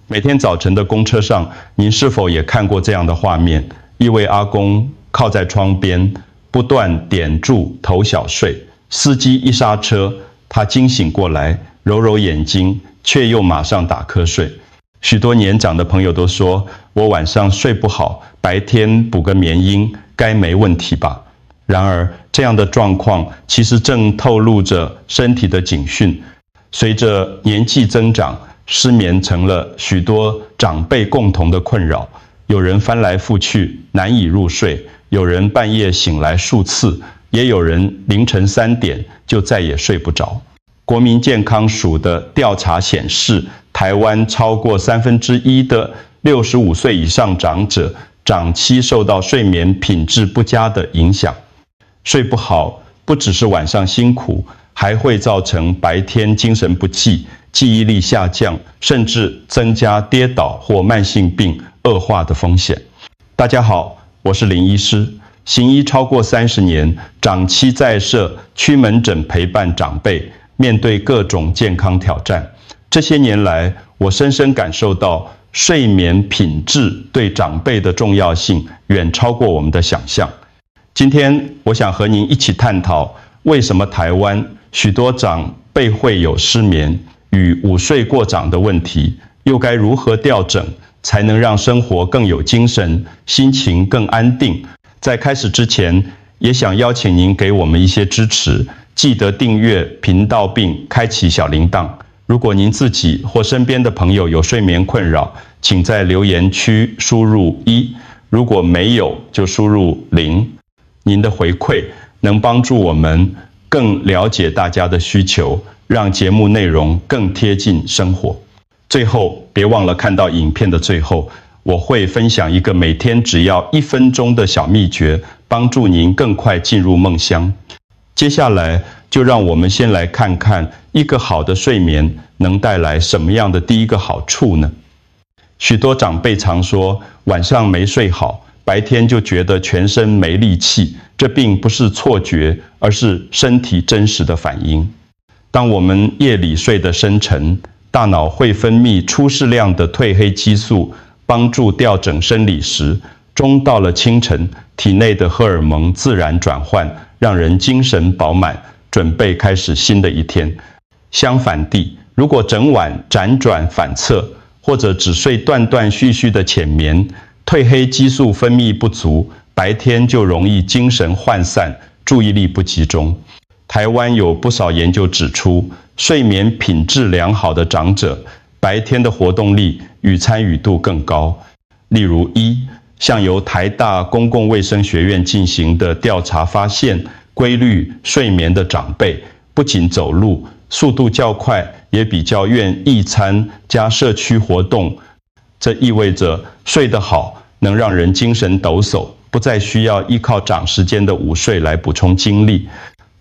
每天早晨的公车上，您是否也看过这样的画面？一位阿公靠在窗边，不断点住头小睡。司机一刹车，他惊醒过来，揉揉眼睛，却又马上打瞌睡。许多年长的朋友都说，我晚上睡不好，白天补个眠音，该没问题吧？然而，这样的状况其实正透露着身体的警讯。随着年纪增长，失眠成了许多长辈共同的困扰。有人翻来覆去难以入睡，有人半夜醒来数次，也有人凌晨3点就再也睡不着。国民健康署的调查显示，台湾超过1/3的65岁以上长者长期受到睡眠品质不佳的影响。睡不好不只是晚上辛苦，还会造成白天精神不济、记忆力下降，甚至增加跌倒或慢性病恶化的风险。大家好，我是林医师，行医超过30年，长期在社区门诊陪伴长辈，面对各种健康挑战。这些年来，我深深感受到睡眠品质对长辈的重要性远超过我们的想象。今天我想和您一起探讨，为什么台湾许多长辈会有失眠与午睡过长的问题，又该如何调整，才能让生活更有精神，心情更安定。在开始之前，也想邀请您给我们一些支持，记得订阅频道并开启小铃铛。如果您自己或身边的朋友有睡眠困扰，请在留言区输入1，如果没有就输入0。您的回馈能帮助我们更了解大家的需求，让节目内容更贴近生活。最后，别忘了看到影片的最后，我会分享一个每天只要1分钟的小秘诀，帮助您更快进入梦乡。接下来，就让我们先来看看一个好的睡眠能带来什么样的第一个好处呢？许多长辈常说，晚上没睡好，白天就觉得全身没力气，这并不是错觉，而是身体真实的反应。当我们夜里睡得深沉，大脑会分泌出适量的褪黑激素，帮助调整生理时，终到了清晨，体内的荷尔蒙自然转换，让人精神饱满，准备开始新的一天。相反地，如果整晚辗转反侧，或者只睡断断续续的浅眠，褪黑激素分泌不足，白天就容易精神涣散，注意力不集中。台湾有不少研究指出，睡眠品质良好的长者，白天的活动力与参与度更高。例如像由台大公共卫生学院进行的调查发现，规律睡眠的长辈，不仅走路速度较快，也比较愿意餐加社区活动。这意味着睡得好能让人精神抖擞，不再需要依靠长时间的午睡来补充精力。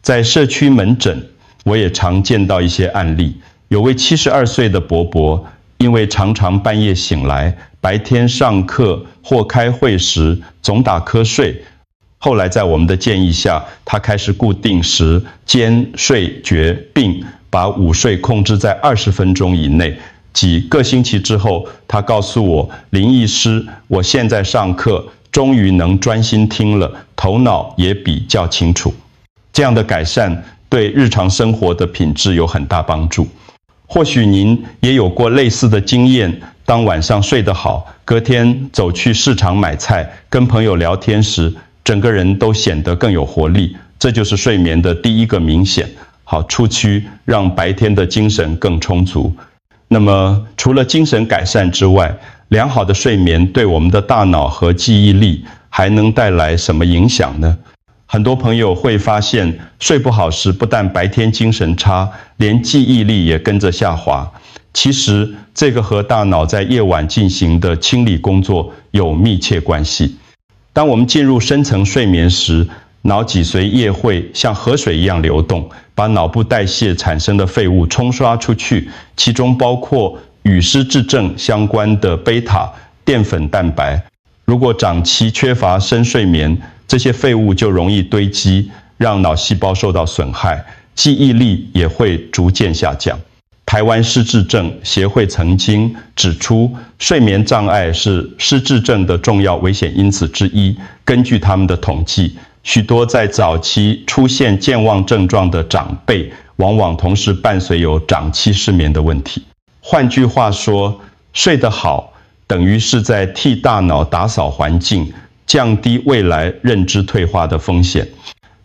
在社区门诊，我也常见到一些案例，有位72岁的伯伯，因为常常半夜醒来，白天上课或开会时总打瞌睡，后来在我们的建议下，他开始固定时间睡觉，并把午睡控制在20分钟以内。几个星期之后，他告诉我，林医师，我现在上课终于能专心听了，头脑也比较清楚。这样的改善对日常生活的品质有很大帮助。或许您也有过类似的经验，当晚上睡得好，隔天走去市场买菜，跟朋友聊天时，整个人都显得更有活力。这就是睡眠的第一个明显好处区，让白天的精神更充足。那么，除了精神改善之外，良好的睡眠对我们的大脑和记忆力还能带来什么影响呢？很多朋友会发现，睡不好时，不但白天精神差，连记忆力也跟着下滑。其实，这个和大脑在夜晚进行的清理工作有密切关系。当我们进入深层睡眠时，脑脊髓液会像河水一样流动，把脑部代谢产生的废物冲刷出去，其中包括与失智症相关的贝塔、淀粉蛋白。如果长期缺乏深睡眠，这些废物就容易堆积，让脑细胞受到损害，记忆力也会逐渐下降。台湾失智症协会曾经指出，睡眠障碍是失智症的重要危险因子之一。根据他们的统计，许多在早期出现健忘症状的长辈，往往同时伴随有长期失眠的问题。换句话说，睡得好等于是在替大脑打扫环境，降低未来认知退化的风险。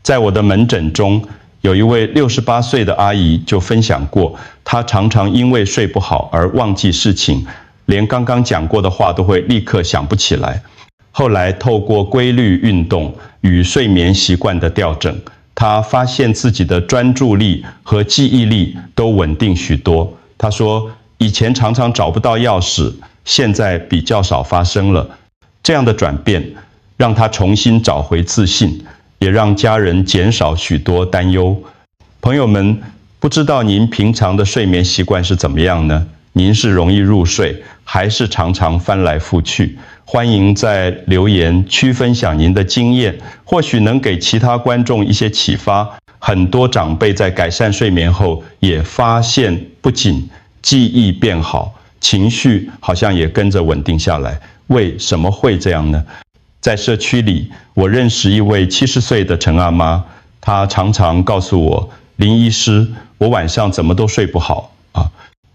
在我的门诊中，有一位68岁的阿姨就分享过，她常常因为睡不好而忘记事情，连刚刚讲过的话都会立刻想不起来。后来透过规律运动与睡眠习惯的调整，她发现自己的专注力和记忆力都稳定许多。她说，以前常常找不到钥匙，现在比较少发生了。这样的转变让她重新找回自信，也让家人减少许多担忧。朋友们，不知道您平常的睡眠习惯是怎么样呢？您是容易入睡，还是常常翻来覆去？欢迎在留言区分享您的经验，或许能给其他观众一些启发。很多长辈在改善睡眠后，也发现不仅记忆变好，情绪好像也跟着稳定下来。为什么会这样呢？在社区里，我认识一位70岁的陈阿妈，她常常告诉我，林医师，我晚上怎么都睡不好啊。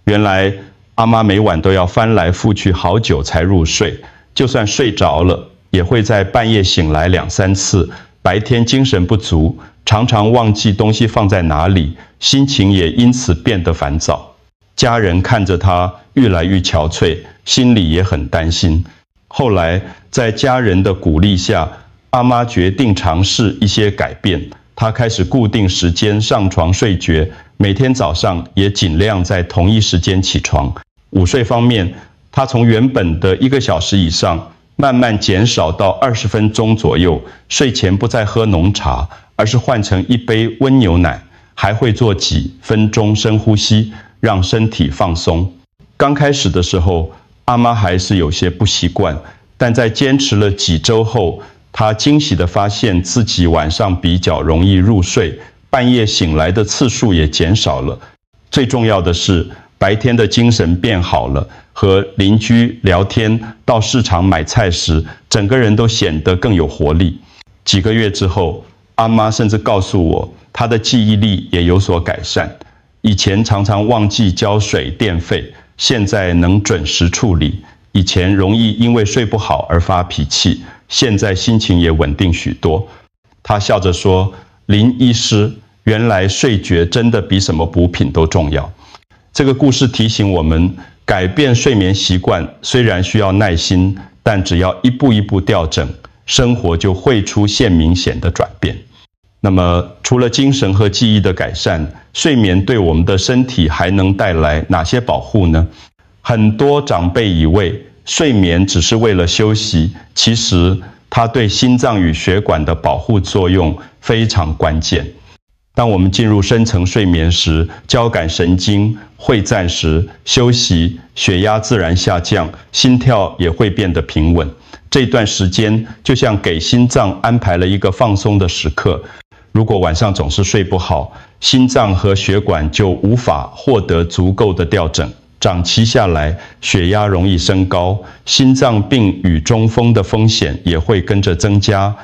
原来阿妈每晚都要翻来覆去好久才入睡，就算睡着了，也会在半夜醒来2、3次，白天精神不足，常常忘记东西放在哪里，心情也因此变得烦躁。家人看着她越来越憔悴，心里也很担心。后来在家人的鼓励下，阿妈决定尝试一些改变。她开始固定时间上床睡觉，每天早上也尽量在同一时间起床。午睡方面，她从原本的1个小时以上，慢慢减少到20分钟左右。睡前不再喝浓茶，而是换成一杯温牛奶，还会做几分钟深呼吸，让身体放松。刚开始的时候，阿妈还是有些不习惯，但在坚持了几周后，她惊喜地发现自己晚上比较容易入睡，半夜醒来的次数也减少了。最重要的是，白天的精神变好了，和邻居聊天，到市场买菜时，整个人都显得更有活力。几个月之后，阿妈甚至告诉我，她的记忆力也有所改善。以前常常忘记交水电费，现在能准时处理。以前容易因为睡不好而发脾气，现在心情也稳定许多。他笑着说，林医师，原来睡觉真的比什么补品都重要。这个故事提醒我们，改变睡眠习惯虽然需要耐心，但只要一步一步调整，生活就会出现明显的转变。那么除了精神和记忆的改善，睡眠对我们的身体还能带来哪些保护呢？很多长辈以为睡眠只是为了休息，其实它对心脏与血管的保护作用非常关键。当我们进入深层睡眠时，交感神经会暂时休息，血压自然下降，心跳也会变得平稳。这段时间就像给心脏安排了一个放松的时刻。如果晚上总是睡不好，心脏和血管就无法获得足够的调整，长期下来，血压容易升高，心脏病与中风的风险也会跟着增加。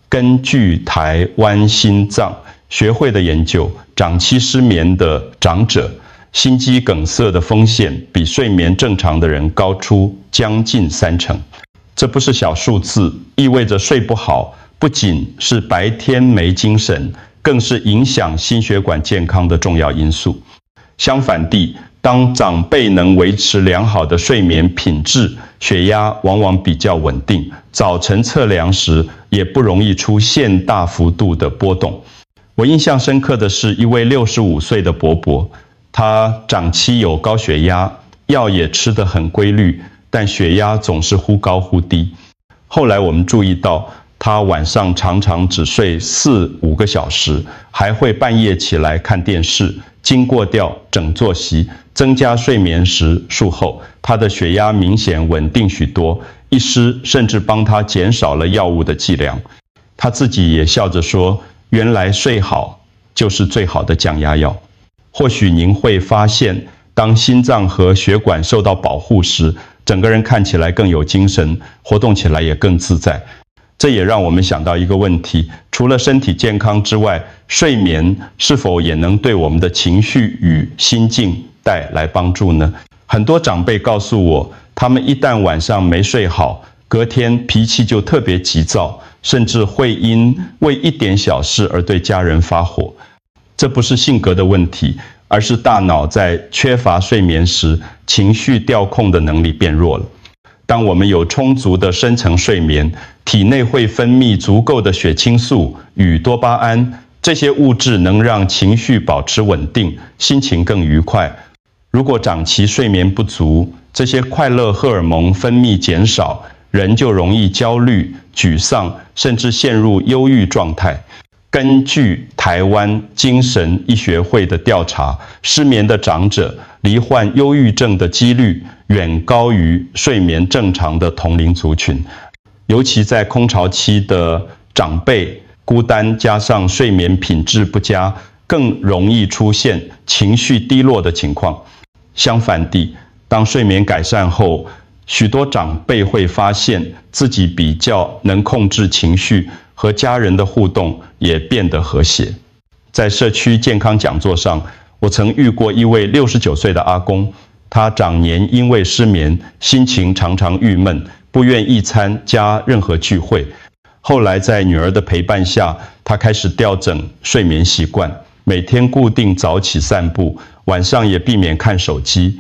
根据台湾心脏学会的研究，长期失眠的长者，心肌梗塞的风险比睡眠正常的人高出将近30%。这不是小数字，意味着睡不好不仅是白天没精神，更是影响心血管健康的重要因素。相反地，当长辈能维持良好的睡眠品质，血压往往比较稳定，早晨测量时也不容易出现大幅度的波动。我印象深刻的是一位65岁的伯伯，他长期有高血压，药也吃得很规律，但血压总是忽高忽低。后来我们注意到，他晚上常常只睡4、5个小时，还会半夜起来看电视。经过调整作息，增加睡眠时数后，他的血压明显稳定许多，医师甚至帮他减少了药物的剂量。他自己也笑着说，原来睡好就是最好的降压药。或许您会发现，当心脏和血管受到保护时，整个人看起来更有精神，活动起来也更自在。这也让我们想到一个问题，除了身体健康之外，睡眠是否也能对我们的情绪与心境带来帮助呢？很多长辈告诉我，他们一旦晚上没睡好，隔天脾气就特别急躁，甚至会因为一点小事而对家人发火。这不是性格的问题，而是大脑在缺乏睡眠时，情绪调控的能力变弱了。当我们有充足的深层睡眠，体内会分泌足够的血清素与多巴胺，这些物质能让情绪保持稳定，心情更愉快。如果长期睡眠不足，这些快乐荷尔蒙分泌减少，人就容易焦虑、沮丧，甚至陷入忧郁状态。根据台湾精神医学会的调查，失眠的长者罹患忧郁症的几率远高于睡眠正常的同龄族群，尤其在空巢期的长辈，孤单加上睡眠品质不佳，更容易出现情绪低落的情况。相反地，当睡眠改善后，许多长辈会发现自己比较能控制情绪，和家人的互动也变得和谐。在社区健康讲座上，我曾遇过一位69岁的阿公，他长年因为失眠，心情常常郁闷，不愿意参加任何聚会。后来在女儿的陪伴下，他开始调整睡眠习惯，每天固定早起散步，晚上也避免看手机。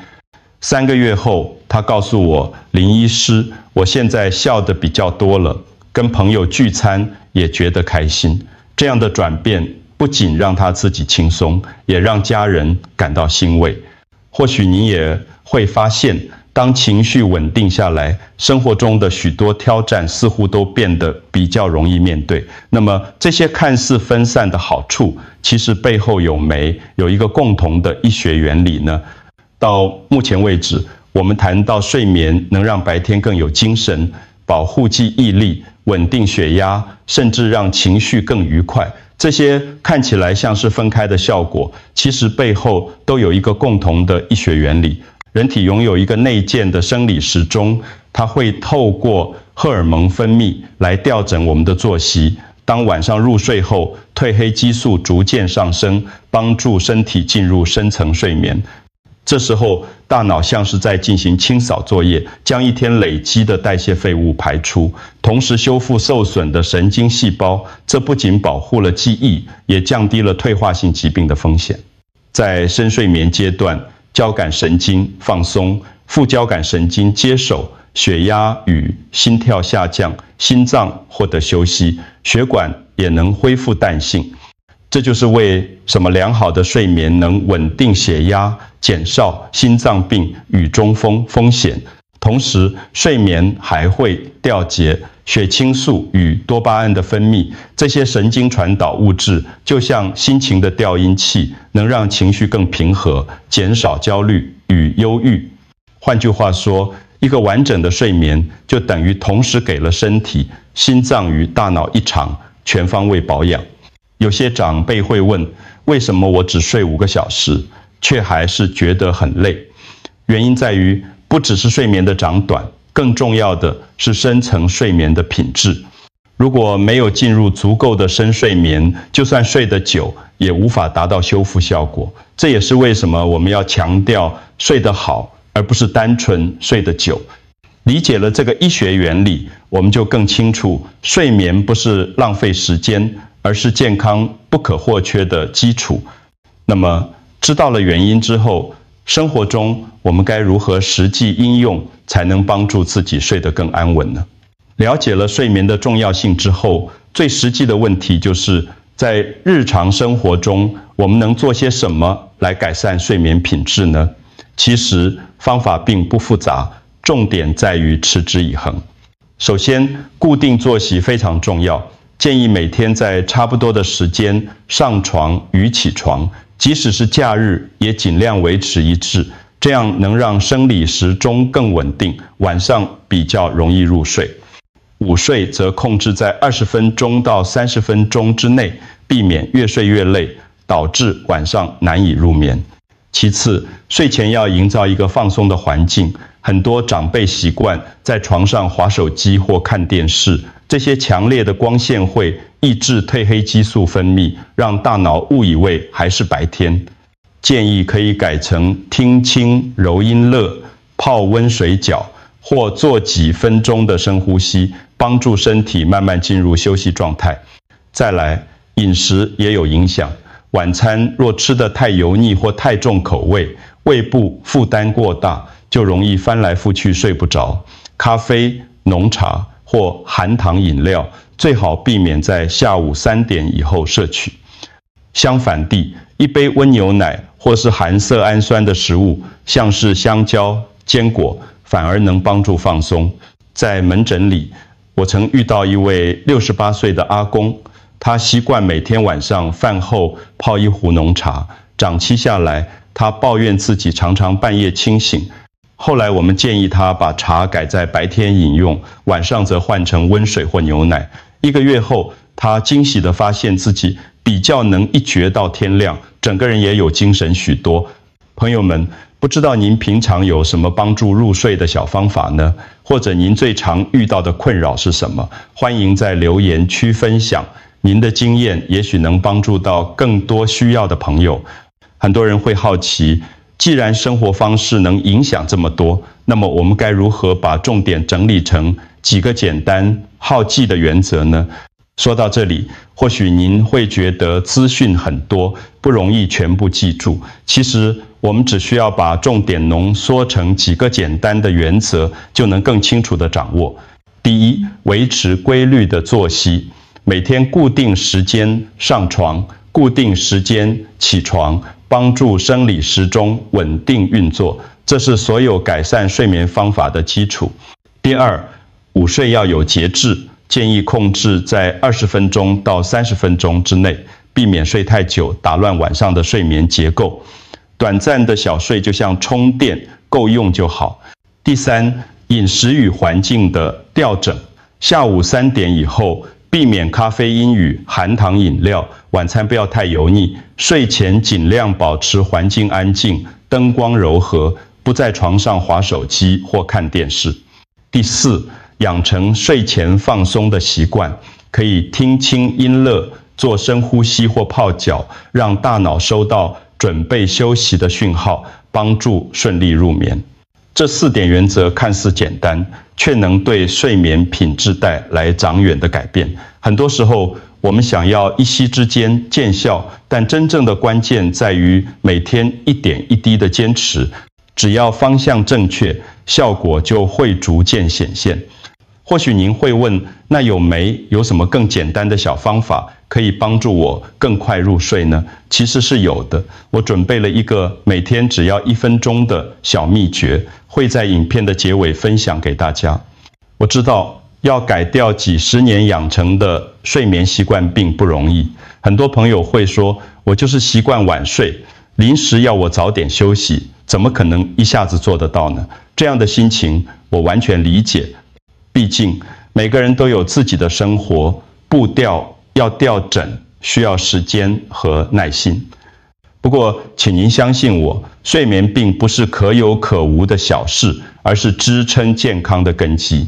3个月后，他告诉我，林医师，我现在笑得比较多了，跟朋友聚餐也觉得开心。这样的转变不仅让他自己轻松，也让家人感到欣慰。或许你也会发现，当情绪稳定下来，生活中的许多挑战似乎都变得比较容易面对。那么这些看似分散的好处，其实背后有一个共同的医学原理呢？到目前为止，我们谈到睡眠能让白天更有精神，保护记忆力，稳定血压，甚至让情绪更愉快。这些看起来像是分开的效果，其实背后都有一个共同的医学原理。人体拥有一个内建的生理时钟，它会透过荷尔蒙分泌来调整我们的作息。当晚上入睡后，褪黑激素逐渐上升，帮助身体进入深层睡眠。这时候，大脑像是在进行清扫作业，将一天累积的代谢废物排出，同时修复受损的神经细胞。这不仅保护了记忆，也降低了退化性疾病的风险。在深睡眠阶段，交感神经放松，副交感神经接手，血压与心跳下降，心脏获得休息，血管也能恢复弹性。这就是为什么良好的睡眠能稳定血压，减少心脏病与中风风险。同时，睡眠还会调节血清素与多巴胺的分泌，这些神经传导物质就像心情的调音器，能让情绪更平和，减少焦虑与忧郁。换句话说，一个完整的睡眠就等于同时给了身体、心脏与大脑一场全方位保养。有些长辈会问，为什么我只睡5个小时，却还是觉得很累？原因在于，不只是睡眠的长短，更重要的是深层睡眠的品质。如果没有进入足够的深睡眠，就算睡得久，也无法达到修复效果。这也是为什么我们要强调睡得好，而不是单纯睡得久。理解了这个医学原理，我们就更清楚，睡眠不是浪费时间，而是健康不可或缺的基础。那么，知道了原因之后，生活中我们该如何实际应用，才能帮助自己睡得更安稳呢？了解了睡眠的重要性之后，最实际的问题就是在日常生活中，我们能做些什么来改善睡眠品质呢？其实方法并不复杂，重点在于持之以恒。首先，固定作息非常重要。建议每天在差不多的时间上床与起床，即使是假日也尽量维持一致，这样能让生理时钟更稳定，晚上比较容易入睡。午睡则控制在20分钟到30分钟之内，避免越睡越累，导致晚上难以入眠。其次，睡前要营造一个放松的环境。很多长辈习惯在床上滑手机或看电视，这些强烈的光线会抑制褪黑激素分泌，让大脑误以为还是白天。建议可以改成听轻柔音乐、泡温水脚，或做几分钟的深呼吸，帮助身体慢慢进入休息状态。再来，饮食也有影响。晚餐若吃得太油腻或太重口味，胃部负担过大，就容易翻来覆去睡不着。咖啡、浓茶或含糖饮料最好避免在下午3点以后摄取。相反地，一杯温牛奶或是含色氨酸的食物，像是香蕉、坚果，反而能帮助放松。在门诊里，我曾遇到一位68岁的阿公，他习惯每天晚上饭后泡一壶浓茶，长期下来，他抱怨自己常常半夜清醒。后来我们建议他把茶改在白天饮用，晚上则换成温水或牛奶。1个月后，他惊喜地发现自己比较能一觉到天亮，整个人也有精神许多。朋友们，不知道您平常有什么帮助入睡的小方法呢？或者您最常遇到的困扰是什么？欢迎在留言区分享。您的经验也许能帮助到更多需要的朋友。很多人会好奇，既然生活方式能影响这么多，那么我们该如何把重点整理成几个简单好记的原则呢？说到这里，或许您会觉得资讯很多，不容易全部记住。其实我们只需要把重点浓缩成几个简单的原则，就能更清楚地掌握。第一，维持规律的作息，每天固定时间上床，固定时间起床，帮助生理时钟稳定运作，这是所有改善睡眠方法的基础。第二，午睡要有节制，建议控制在20分钟到30分钟之内，避免睡太久，打乱晚上的睡眠结构。短暂的小睡就像充电，够用就好。第三，饮食与环境的调整，下午3点以后，避免咖啡因与含糖饮料，晚餐不要太油腻，睡前尽量保持环境安静，灯光柔和，不在床上滑手机或看电视。第四，养成睡前放松的习惯，可以听轻音乐，做深呼吸或泡脚，让大脑收到准备休息的讯号，帮助顺利入眠。这4点原则看似简单，却能对睡眠品质带来长远的改变。很多时候，我们想要一夕之间见效，但真正的关键在于每天一点一滴的坚持。只要方向正确，效果就会逐渐显现。或许您会问，那有什么更简单的小方法可以帮助我更快入睡呢？其实是有的，我准备了一个每天只要1分钟的小秘诀，会在影片的结尾分享给大家。我知道要改掉几十年养成的睡眠习惯并不容易，很多朋友会说，我就是习惯晚睡，临时要我早点休息，怎么可能一下子做得到呢？这样的心情我完全理解，毕竟每个人都有自己的生活，步调要调整，需要时间和耐心。不过，请您相信我，睡眠并不是可有可无的小事，而是支撑健康的根基。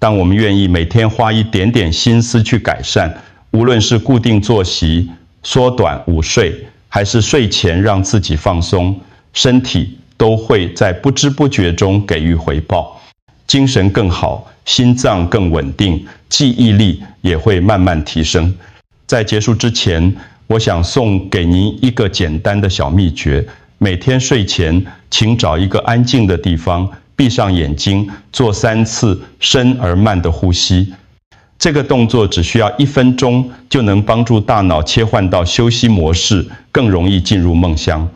当我们愿意每天花一点点心思去改善，无论是固定作息、缩短午睡，还是睡前让自己放松，身体都会在不知不觉中给予回报，精神更好，心脏更稳定，记忆力也会慢慢提升。在结束之前，我想送给您一个简单的小秘诀：每天睡前，请找一个安静的地方，闭上眼睛，做3次深而慢的呼吸。这个动作只需要1分钟，就能帮助大脑切换到休息模式，更容易进入梦乡。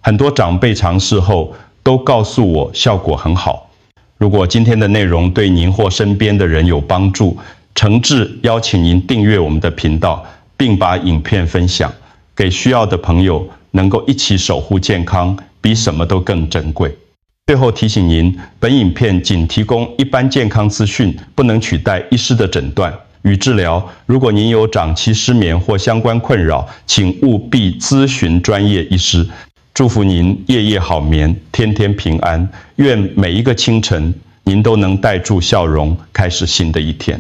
很多长辈尝试后都告诉我效果很好。如果今天的内容对您或身边的人有帮助，诚挚邀请您订阅我们的频道，并把影片分享给需要的朋友，能够一起守护健康，比什么都更珍贵。最后提醒您，本影片仅提供一般健康资讯，不能取代医师的诊断与治疗。如果您有长期失眠或相关困扰，请务必咨询专业医师。祝福您夜夜好眠，天天平安。愿每一个清晨，您都能带住笑容，开始新的一天。